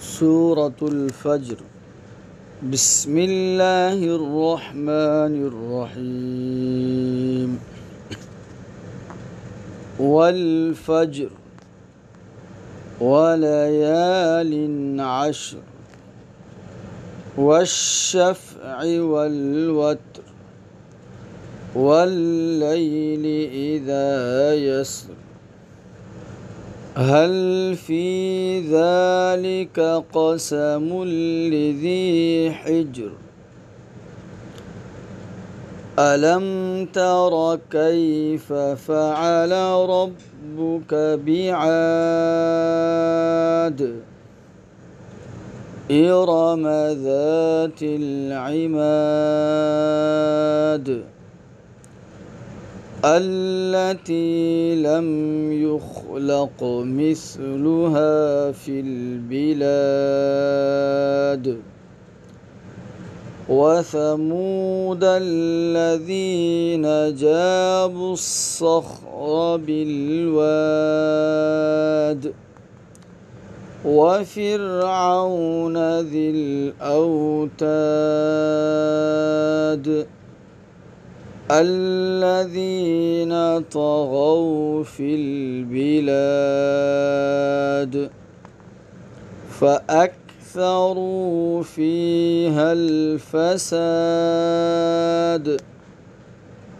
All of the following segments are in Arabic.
سورة الفجر. بسم الله الرحمن الرحيم. والفجر وليال عشر والشفع والوتر والليل إذا يسر هل في ذلك قسم لذي حجر ألم تر كيف فعل ربك بعاد إرم ذات العماد التي لم يخلق مثلها في البلاد وثمود الذين جابوا الصخر بالواد وفرعون ذي الأوتاد الذين طغوا في البلاد فأكثروا فيها الفساد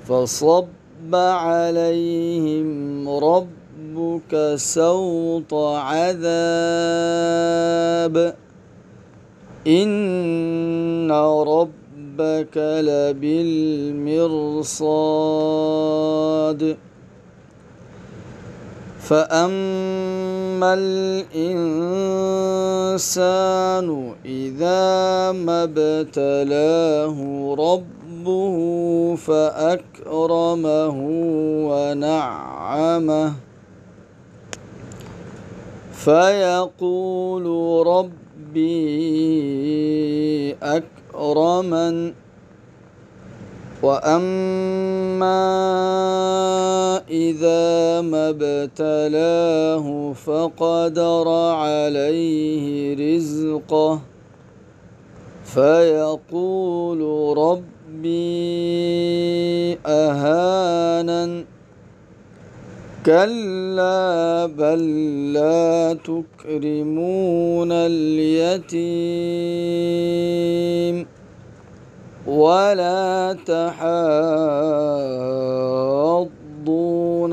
فصب عليهم ربك سوط عذاب إن ربك لبالمرصاد فأما الإنسان إذا ما ابتلاه ربه فأكرمه ونعمه فيقول ربي أكرمن وأما إذا ما ابتلاه فقدر عليه رزقه فيقول ربي أهانن كلا بل لا تكرمون اليتيم ولا تحاضون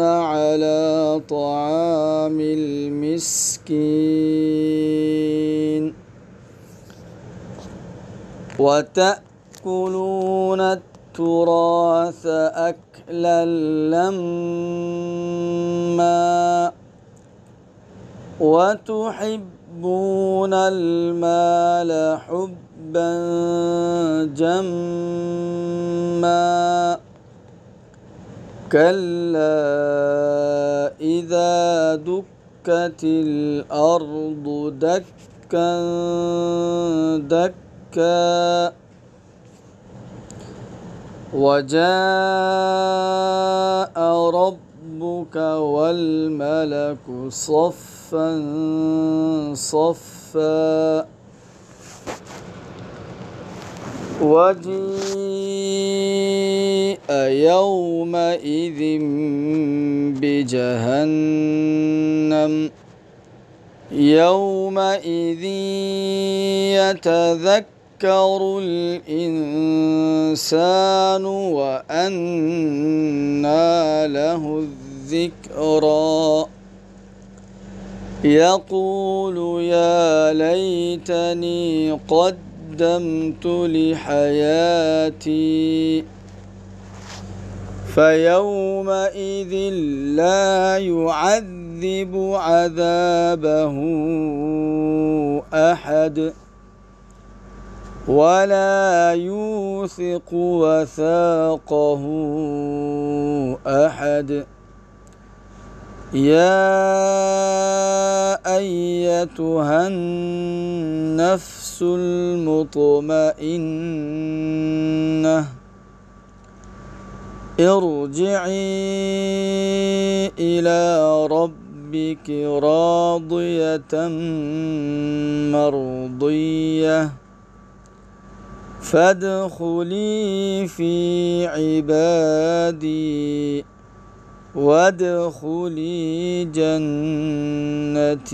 على طعام المسكين وتأكلون التراث أكلا لما وتحبون المال حبا جما كلا إذا دكت الأرض دكا دكا وجاء ربك والملك صفا صفا وجيء يومئذ بجهنم يومئذ يتذكر الإنسان وأنى له الذكرى يقول يا ليتني قدمت لحياتي فيومئذ لا يعذب عذابه أحد ولا يوثق وثاقه أحد يا أيتها النفس المطمئنة ارجعي إلى ربك ربك راضية مرضية فادخلي في عبادي وادخلي جنتي.